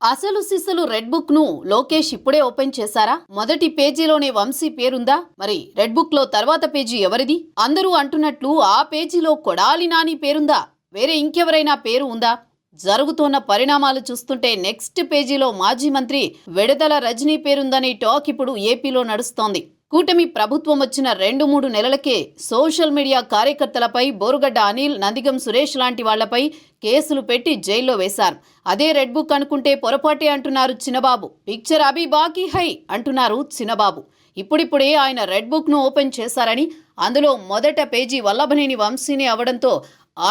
అసలు సిసలు red book ను లోకేష్ ఇప్పుడే ఓపెన్ చేశారా? మొదటి పేజీలోనే వంశీ పేరుందా? మరి రెడ్ బుక్ లో తర్వాత పేజీ ఎవరిది? అందరూ అంటున్నట్లు ఆ పేజీలో కొడాలి నాని పేరుందా? వేరే ఇంకెవరైనా పేరు ఉందా? జరుగుతున్న పరిణామాలు చూస్తుంటే నెక్స్ట్ పేజీలో మాజీ మంత్రి విడదల రజనీ పేరుందనే టాక్ ఇప్పుడు ఏపీలో నడుస్తోంది. కూటమి ప్రభుత్వం వచ్చిన 2-3 నెలలకే సోషల్ మీడియా కార్యకర్తలపై బోరుగడ్డ అనిల్, నందిగం సురేష్ లాంటి వాళ్లపై కేసులు పెట్టి జైల్లో వేశారు. అదే రెడ్ బుక్ అనుకుంటే పొరపాటే అంటున్నారు చిన్నబాబు. పిక్చర్ అభి బాకీ హై అంటున్నారు చిన్నబాబు. ఇప్పుడిప్పుడే ఆయన రెడ్ బుక్ ను ఓపెన్ చేశారని, అందులో మొదట పేజీ వల్లభనేని వంశీని అవడంతో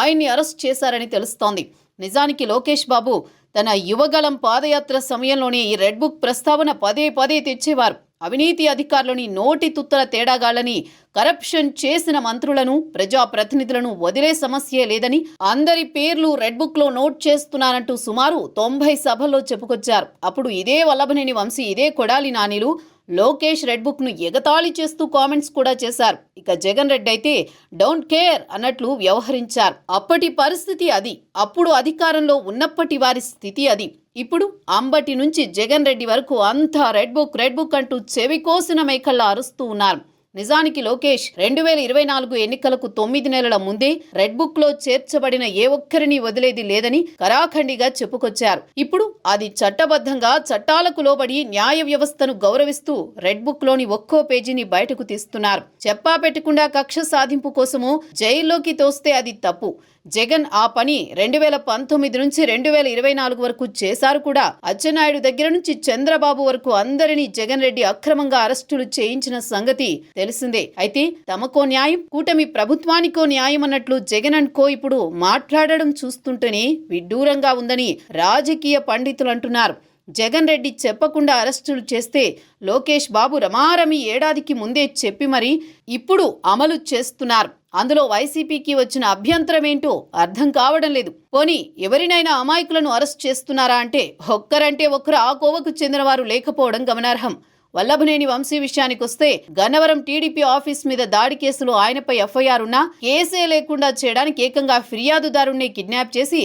ఆయన్ని అరెస్ట్ చేశారని తెలుస్తోంది. నిజానికి లోకేష్ బాబు తన యువగలం పాదయాత్ర సమయంలోనే ఈ రెడ్ బుక్ ప్రస్తావన పదే పదే తెచ్చేవారు. అవినీతి అధికారులని, నోటి తుత్తల తేడాగాళ్లని, కరప్షన్ చేసిన మంత్రులను, ప్రజాప్రతినిధులను వదిలే సమస్యే లేదని, అందరి పేర్లు రెడ్ బుక్ లో నోట్ చేస్తున్నారంటూ సుమారు 90 సభల్లో చెప్పుకొచ్చారు. అప్పుడు ఇదే వల్లభనేని వంశీ, ఇదే కొడాలి నానిలు లోకేష్ రెడ్ బుక్ ను ఎగతాళి చేస్తూ కామెంట్స్ కూడా చేశారు. ఇక జగన్ రెడ్డి అయితే డోంట్ కేర్ అన్నట్లు వ్యవహరించారు. అప్పటి పరిస్థితి అది. అప్పుడు అధికారంలో ఉన్నప్పటి వారి స్థితి అది. ఇప్పుడు అంబటి నుంచి జగన్ రెడ్డి వరకు అంతా రెడ్ బుక్ అంటూ చెవి కోసిన మేకల్లా అరుస్తూ ఉన్నారు. నిజానికి లోకేష్ 2024 ఎన్నికలకు 9 నెలల ముందే రెడ్ బుక్ లో చేర్చబడిన ఏ ఒక్కరిని వదిలేది లేదని కరాఖండిగా చెప్పుకొచ్చారు. ఇప్పుడు అది చట్టబద్ధంగా చట్టాలకు లోబడి న్యాయ వ్యవస్థను గౌరవిస్తూ రెడ్ బుక్ లోని ఒక్కో పేజీని బయటకు తీస్తున్నారు. చెప్పా పెట్టకుండా కక్ష సాధింపు కోసము జైల్లోకి తోస్తే అది తప్పు. జగన్ ఆ పని 2019 నుంచి 2024 వరకు చేశారు కూడా. అచ్చెన్నాయుడు దగ్గర నుంచి చంద్రబాబు వరకు అందరినీ జగన్ రెడ్డి అక్రమంగా అరెస్టులు చేయించిన సంగతి తెలిసిందే. అయితే తమకో న్యాయం, కూటమి ప్రభుత్వానికో న్యాయం అన్నట్లు జగన్ అండ్ కో ఇప్పుడు మాట్లాడడం చూస్తుంటేనే విడ్డూరంగా ఉందని రాజకీయ పండితులు అంటున్నారు. జగన్ రెడ్డి చెప్పకుండా అరెస్టులు చేస్తే లోకేష్ బాబు రమారమి ఏడాదికి ముందే చెప్పి మరి ఇప్పుడు అమలు చేస్తున్నారు. అందులో వైసీపీకి వచ్చిన అభ్యంతరం ఏంటో అర్థం కావడం లేదు. పోనీ ఎవరినైనా అమాయకులను అరెస్ట్ చేస్తున్నారా అంటే ఒక్కరంటే ఒక్కరు ఆ కోవకు చెందినవారు లేకపోవడం గమనార్హం. వల్లభనేని వంశీ విషయానికొస్తే గన్నవరం టీడీపీ ఆఫీస్ మీద దాడి కేసులో ఆయనపై ఎఫ్ఐఆర్ ఉన్నా కేసే లేకుండా చేయడానికి ఏకంగా ఫిర్యాదుదారుణ్ణి కిడ్నాప్ చేసి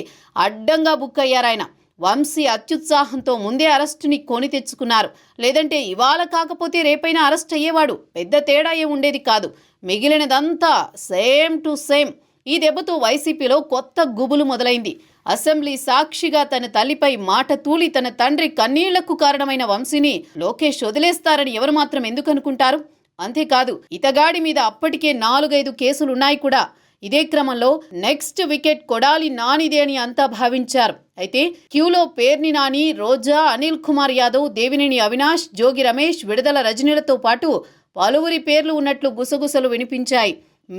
అడ్డంగా బుక్ అయ్యారాయన. వంశీ అత్యుత్సాహంతో ముందే అరెస్టుని కొని తెచ్చుకున్నారు. లేదంటే ఇవాళ కాకపోతే రేపైనా అరెస్ట్ అయ్యేవాడు. పెద్ద తేడా ఏ ఉండేది కాదు. మిగిలినదంతా సేమ్ టు సేమ్. ఈ దెబ్బతో వైసీపీలో కొత్త గుబులు మొదలైంది. అసెంబ్లీ సాక్షిగా తన తల్లిపై మాట తూలి తన తండ్రి కన్నీళ్లకు కారణమైన వంశీని లోకేష్ వదిలేస్తారని ఎవరు మాత్రం ఎందుకు అనుకుంటారు? అంతేకాదు, ఇతగాడి మీద అప్పటికే 4-5 కేసులున్నాయి కూడా. ఇదే క్రమంలో నెక్స్ట్ వికెట్ కొడాలి నానిదే అని అంతా భావించారు. అయితే క్యూలో పేర్ని నాని, రోజా, అనిల్ కుమార్ యాదవ్, దేవినేని అవినాష్, జోగి రమేష్, విడదల రజనీలతో పాటు పలువురి పేర్లు ఉన్నట్లు గుసగుసలు వినిపించాయి.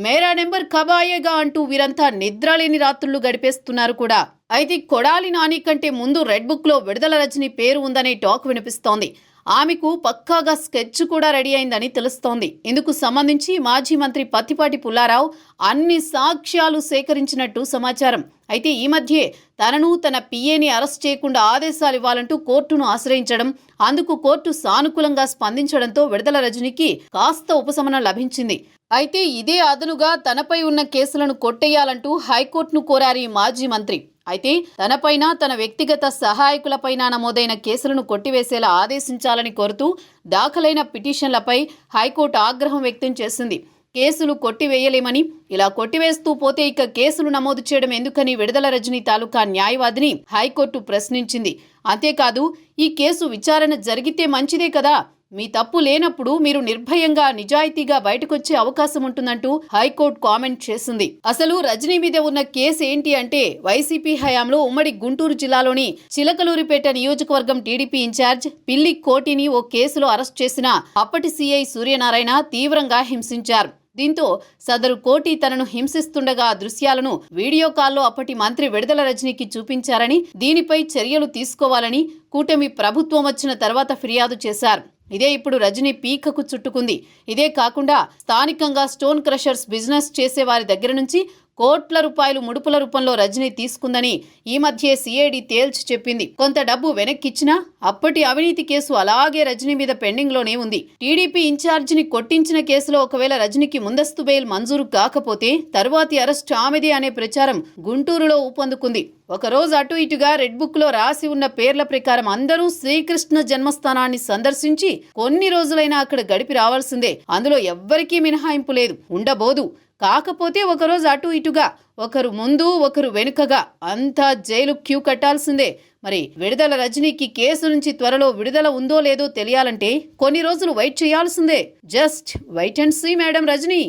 మేరా నెంబర్ కబాయేగా అంటూ వీరంతా నిద్రలేని రాత్రులు గడిపేస్తున్నారు కూడా. అయితే కొడాలి నాని కంటే ముందు రెడ్ బుక్ లో విడదల రజనీ పేరు ఉందనే టాక్ వినిపిస్తోంది. ఆమెకు పక్కాగా స్కెచ్ కూడా రెడీ అయిందని తెలుస్తోంది. ఇందుకు సంబంధించి మాజీ మంత్రి పత్తిపాటి పుల్లారావు అన్ని సాక్ష్యాలు సేకరించినట్టు సమాచారం. అయితే ఈ మధ్యే తనను, తన పిఏని అరెస్ట్ చేయకుండా ఆదేశాలు ఇవ్వాలంటూ కోర్టును ఆశ్రయించడం, అందుకు కోర్టు సానుకూలంగా స్పందించడంతో విడదల రజనీకి కాస్త ఉపశమనం లభించింది. అయితే ఇదే అదనుగా తనపై ఉన్న కేసులను కొట్టేయాలంటూ హైకోర్టును కోరారు ఈ మాజీ మంత్రి. అయితే తనపైన, తన వ్యక్తిగత సహాయకులపైన నమోదైన కేసులను కొట్టివేసేలా ఆదేశించాలని కోరుతూ దాఖలైన పిటిషన్లపై హైకోర్టు ఆగ్రహం వ్యక్తం చేసింది. కేసులు కొట్టివేయలేమని, ఇలా కొట్టివేస్తూ పోతే ఇక కేసులు నమోదు చేయడం ఎందుకని విడదల రజనీ తాలూకా న్యాయవాదిని హైకోర్టు ప్రశ్నించింది. అంతేకాదు, ఈ కేసు విచారణ జరిగితే మంచిదే కదా, మీ తప్పు లేనప్పుడు మీరు నిర్భయంగా, నిజాయితీగా బయటకొచ్చే అవకాశం ఉంటుందంటూ హైకోర్టు కామెంట్ చేసింది. అసలు రజనీ మీద ఉన్న కేసు ఏంటి అంటే, వైసీపీ హయాంలో ఉమ్మడి గుంటూరు జిల్లాలోని చిలకలూరిపేట నియోజకవర్గం టీడీపీ ఇన్ఛార్జ్ పిల్లి కోటిని ఓ కేసులో అరెస్ట్ చేసిన అప్పటి సీఐ సూర్యనారాయణ తీవ్రంగా హింసించారు. దీంతో సదరు కోటి తనను హింసిస్తుండగా ఆ దృశ్యాలను వీడియో కాల్లో అప్పటి మంత్రి విడదల రజనీకి చూపించారని, దీనిపై చర్యలు తీసుకోవాలని కూటమి ప్రభుత్వం వచ్చిన తర్వాత ఫిర్యాదు చేశారు. ఇదే ఇప్పుడు రజనీ పీకకు చుట్టుకుంది. ఇదే కాకుండా స్థానికంగా స్టోన్ క్రషర్స్ బిజినెస్ చేసే వారి దగ్గర నుంచి కోట్ల రూపాయలు ముడుపుల రూపంలో రజనీ తీసుకుందని ఈ మధ్య సిఐడి తేల్చి చెప్పింది. కొంత డబ్బు వెనక్కిచ్చినా అప్పటి అవినీతి కేసు అలాగే రజనీ మీద పెండింగ్ లోనే ఉంది. టీడీపీ ఇన్ఛార్జిని కొట్టించిన కేసులో ఒకవేళ రజనీకి ముందస్తు బెయిల్ మంజూరు కాకపోతే తరువాతి అరెస్ట్ ఆమెదే అనే ప్రచారం గుంటూరులో ఊపందుకుంది. ఒకరోజు అటు ఇటుగా రెడ్ బుక్ లో రాసి ఉన్న పేర్ల ప్రకారం అందరూ శ్రీకృష్ణ జన్మస్థానాన్ని సందర్శించి కొన్ని రోజులైనా అక్కడ గడిపి రావాల్సిందే. అందులో ఎవ్వరికీ మినహాయింపు లేదు, ఉండబోదు. కాకపోతే ఒకరోజు అటు ఇటుగా, ఒకరు ముందు ఒకరు వెనుకగా అంతా జైలు క్యూ కట్టాల్సిందే. మరి విడుదల రజనీకి కేసు నుంచి త్వరలో విడుదల ఉందో లేదో తెలియాలంటే కొన్ని రోజులు వెయిట్ చేయాల్సిందే. Just wait and see madam Rajani.